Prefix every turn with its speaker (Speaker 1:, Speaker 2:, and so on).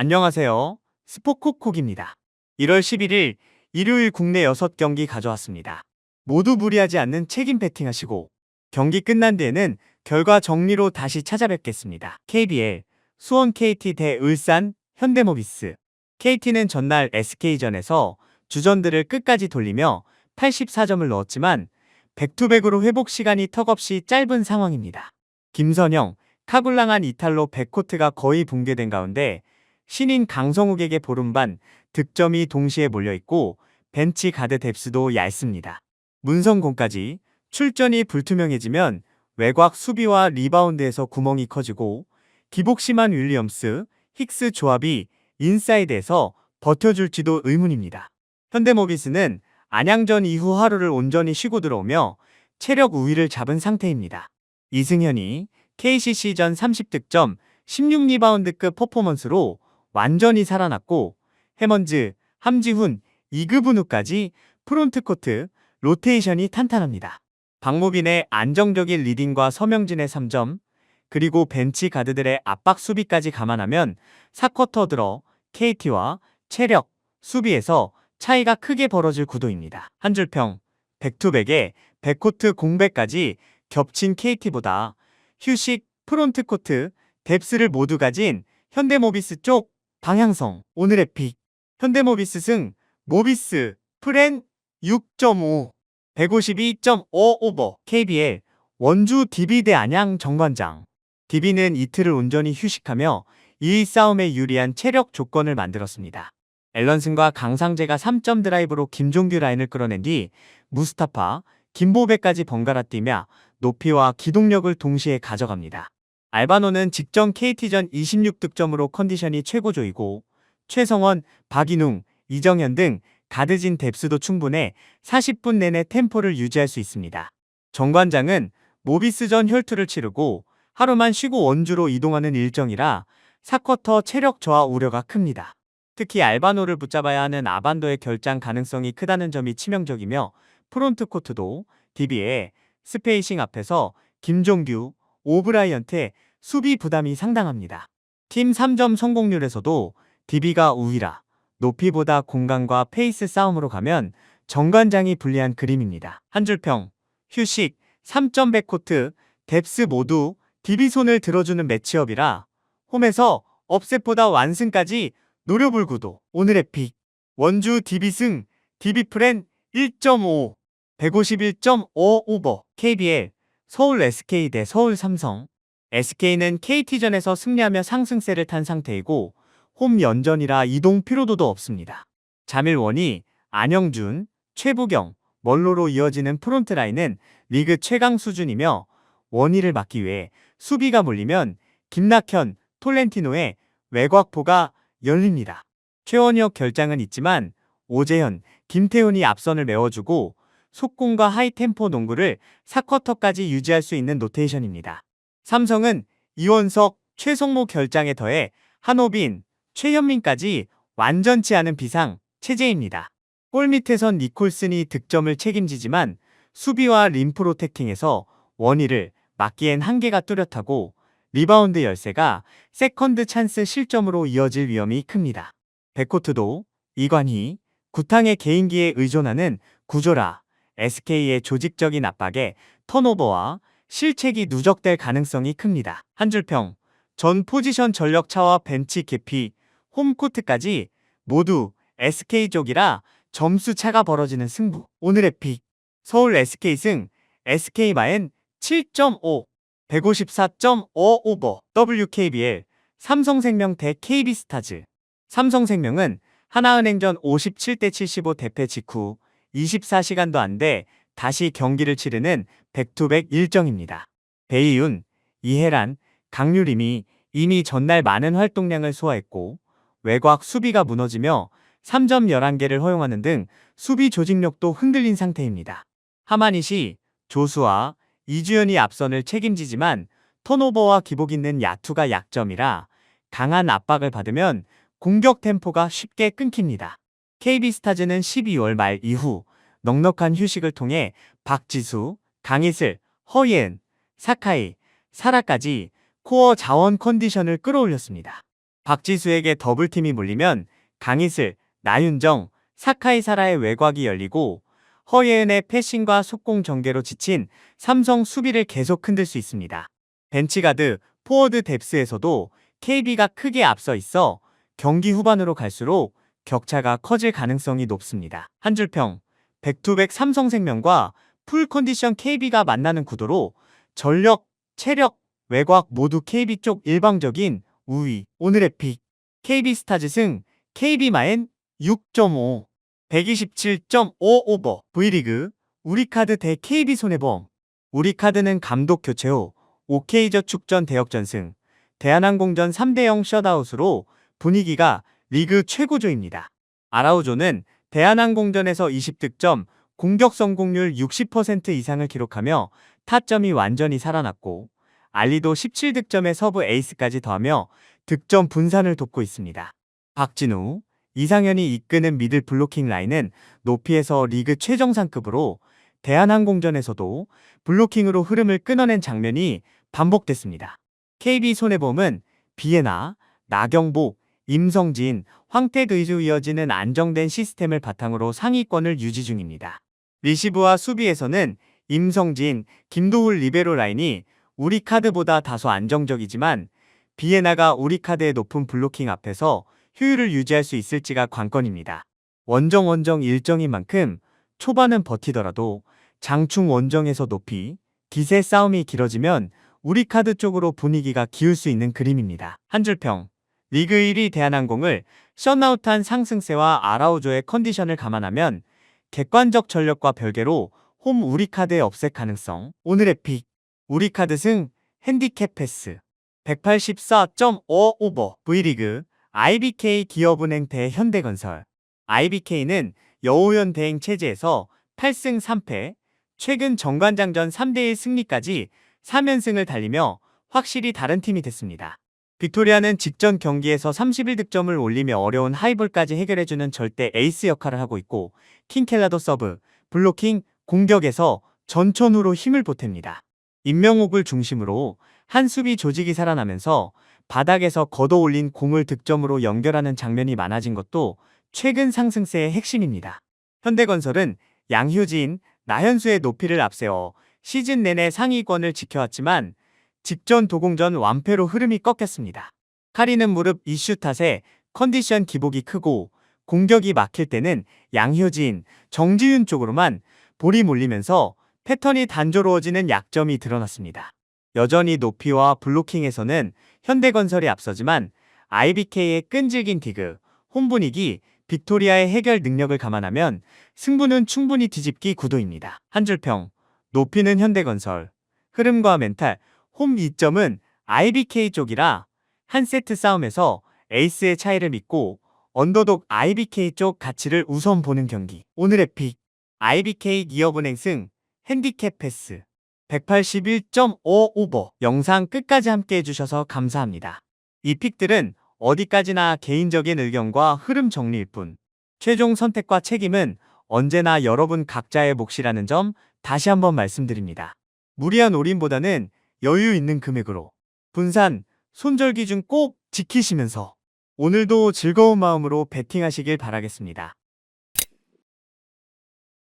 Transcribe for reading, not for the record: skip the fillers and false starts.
Speaker 1: 안녕하세요. 스포콕콕입니다. 1월 11일 일요일 국내 6경기 가져왔습니다. 모두 무리하지 않는 책임 배팅하시고 경기 끝난 뒤에는 결과 정리로 다시 찾아뵙겠습니다. KBL 수원 KT 대 울산 현대모비스. KT는 전날 SK전에서 주전들을 끝까지 돌리며 84점을 넣었지만 백투백으로 회복 시간이 턱없이 짧은 상황입니다. 김선영, 카굴랑한 이탈로 백코트가 거의 붕괴된 가운데 신인 강성욱에게 보름반 득점이 동시에 몰려있고 벤치 가드 뎁스도 얇습니다. 문성곤까지 출전이 불투명해지면 외곽 수비와 리바운드에서 구멍이 커지고 기복 심한 윌리엄스, 힉스 조합이 인사이드에서 버텨줄지도 의문입니다. 현대모비스는 안양전 이후 하루를 온전히 쉬고 들어오며 체력 우위를 잡은 상태입니다. 이승현이 KCC전 30득점, 16리바운드급 퍼포먼스로 완전히 살아났고 해먼즈, 함지훈, 이그분우까지 프론트코트 로테이션이 탄탄합니다. 박무빈의 안정적인 리딩과 서명진의 3점, 그리고 벤치 가드들의 압박 수비까지 감안하면 4쿼터 들어 KT와 체력, 수비에서 차이가 크게 벌어질 구도입니다. 한 줄평, 백투백에 백코트 공백까지 겹친 KT보다 휴식, 프론트코트, 뎁스를 모두 가진 현대모비스 쪽 방향성. 오늘의 픽 현대모비스 승, 모비스 프렌 6.5 152.5 오버. KBL 원주 DB 대 안양 정관장. DB는 이틀을 온전히 휴식하며 2위 싸움에 유리한 체력 조건을 만들었습니다. 앨런슨과 강상재가 3점 드라이브로 김종규 라인을 끌어낸 뒤 무스타파, 김보배까지 번갈아 뛰며 높이와 기동력을 동시에 가져갑니다. 알바노는 직전 KT전 26득점으로 컨디션이 최고조이고 최성원, 박인웅, 이정현 등 가드진 뎁스도 충분해 40분 내내 템포를 유지할 수 있습니다. 정관장은 모비스전 혈투를 치르고 하루만 쉬고 원주로 이동하는 일정이라 4쿼터 체력 저하 우려가 큽니다. 특히 알바노를 붙잡아야 하는 아반도의 결장 가능성이 크다는 점이 치명적이며 프론트코트도 DB의 스페이싱 앞에서 김종규, 오브라이언트의 수비 부담이 상당합니다. 팀 3점 성공률에서도 DB가 우위라 높이보다 공간과 페이스 싸움으로 가면 정관장이 불리한 그림입니다. 한 줄평, 휴식, 3점 백코트, 뎁스 모두 DB 손을 들어주는 매치업이라 홈에서 업셋보다 완승까지 노려볼 구도. 오늘의 픽 원주 DB 승, DB 프렌 1.5 151.5 오버. KBL 서울 SK 대 서울 삼성. SK는 KT전에서 승리하며 상승세를 탄 상태이고 홈 연전이라 이동 피로도도 없습니다. 자밀원이, 안영준, 최부경, 멀로로 이어지는 프론트라인은 리그 최강 수준이며 원희를 막기 위해 수비가 몰리면 김낙현, 톨렌티노의 외곽포가 열립니다. 최원혁 결장은 있지만 오재현, 김태훈이 앞선을 메워주고 속공과 하이템포 농구를 4쿼터까지 유지할 수 있는 로테이션입니다. 삼성은 이원석, 최성모 결장에 더해 한호빈, 최현민까지 완전치 않은 비상 체제입니다. 골밑에선 니콜슨이 득점을 책임지지만 수비와 림 프로텍팅에서 원희를 막기엔 한계가 뚜렷하고 리바운드 열세가 세컨드 찬스 실점으로 이어질 위험이 큽니다. 백코트도 이관희, 구탕의 개인기에 의존하는 구조라 SK의 조직적인 압박에 턴오버와 실책이 누적될 가능성이 큽니다. 한 줄평, 전 포지션 전력 차와 벤치 개피, 홈코트까지 모두 SK 쪽이라 점수 차가 벌어지는 승부. 오늘의 픽 서울 SK 승, SK 마엔 7.5 154.5 오버. WKBL 삼성생명 대 KB스타즈. 삼성생명은 하나은행전 57대 75 대패 직후 24시간도 안 돼 다시 경기를 치르는 백투백 일정입니다. 배이윤, 이해란, 강유림이 이미 전날 많은 활동량을 소화했고 외곽 수비가 무너지며 3점 11개를 허용하는 등 수비 조직력도 흔들린 상태입니다. 하마닛이 조수아, 이주연이 앞선을 책임지지만 턴오버와 기복 있는 야투가 약점이라 강한 압박을 받으면 공격 템포가 쉽게 끊깁니다. KB스타즈는 12월 말 이후 넉넉한 휴식을 통해 박지수, 강희슬, 허예은, 사카이, 사라까지 코어 자원 컨디션을 끌어올렸습니다. 박지수에게 더블팀이 몰리면 강희슬, 나윤정, 사카이사라의 외곽이 열리고 허예은의 패싱과 속공 전개로 지친 삼성 수비를 계속 흔들 수 있습니다. 벤치가드, 포워드 뎁스에서도 KB가 크게 앞서 있어 경기 후반으로 갈수록 격차가 커질 가능성이 높습니다. 한 줄평, 백투백 삼성생명과 풀컨디션 KB가 만나는 구도로 전력, 체력, 외곽 모두 KB 쪽 일방적인 우위. 오늘의 픽, KB스타즈 승, KB마엔 6.5, 127.5 오버. V리그, 우리카드 대 KB손해보험. 우리카드는 감독 교체 후 OK저축전 대역전승, 대한항공전 3대0 셧아웃으로 분위기가 리그 최고조입니다. 아라우조는 대한항공전에서 20득점, 공격 성공률 60% 이상을 기록하며 타점이 완전히 살아났고 알리도 17득점에 서브 에이스까지 더하며 득점 분산을 돕고 있습니다. 박진우, 이상현이 이끄는 미들 블로킹 라인은 높이에서 리그 최정상급으로 대한항공전에서도 블로킹으로 흐름을 끊어낸 장면이 반복됐습니다. KB손해보험은 비에나, 나경복, 임성진, 황태의주 이어지는 안정된 시스템을 바탕으로 상위권을 유지 중입니다. 리시브와 수비에서는 임성진, 김도훈 리베로 라인이 우리카드보다 다소 안정적이지만 비에나가 우리카드의 높은 블로킹 앞에서 효율을 유지할 수 있을지가 관건입니다. 원정 일정인 만큼 초반은 버티더라도 장충 원정에서 높이, 기세 싸움이 길어지면 우리카드 쪽으로 분위기가 기울 수 있는 그림입니다. 한 줄평, 리그 1위 대한항공을 셧아웃한 상승세와 아라우조의 컨디션을 감안하면 객관적 전력과 별개로 홈 우리카드의 업셋 가능성. 오늘의 픽, 우리카드 승, 핸디캡 패스, 184.5 오버. V리그, IBK 기업은행 대 현대건설. IBK는 여우현 대행 체제에서 8승 3패, 최근 정관장전 3대1 승리까지 3연승을 달리며 확실히 다른 팀이 됐습니다. 빅토리아는 직전 경기에서 31득점을 올리며 어려운 하이볼까지 해결해주는 절대 에이스 역할을 하고 있고 킹켈라도 서브, 블로킹, 공격에서 전천후로 힘을 보탭니다. 임명옥을 중심으로 한 수비 조직이 살아나면서 바닥에서 걷어올린 공을 득점으로 연결하는 장면이 많아진 것도 최근 상승세의 핵심입니다. 현대건설은 양효진, 나현수의 높이를 앞세워 시즌 내내 상위권을 지켜왔지만 직전 도공전 완패로 흐름이 꺾였습니다. 카리는 무릎 이슈 탓에 컨디션 기복이 크고 공격이 막힐 때는 양효진, 정지윤 쪽으로만 볼이 몰리면서 패턴이 단조로워지는 약점이 드러났습니다. 여전히 높이와 블로킹에서는 현대건설이 앞서지만 IBK의 끈질긴 디그, 홈 분위기, 빅토리아의 해결 능력을 감안하면 승부는 충분히 뒤집기 구도입니다. 한 줄평, 높이는 현대건설, 흐름과 멘탈, 홈 2점은 IBK 쪽이라 한 세트 싸움에서 에이스의 차이를 믿고 언더독 IBK 쪽 가치를 우선 보는 경기. 오늘의 픽, IBK 기업은행 승, 핸디캡 패스, 181.5 오버. 영상 끝까지 함께 해주셔서 감사합니다. 이 픽들은 어디까지나 개인적인 의견과 흐름 정리일 뿐 최종 선택과 책임은 언제나 여러분 각자의 몫이라는 점 다시 한번 말씀드립니다. 무리한 올인보다는 여유 있는 금액으로 분산, 손절 기준 꼭 지키시면서 오늘도 즐거운 마음으로 베팅하시길 바라겠습니다.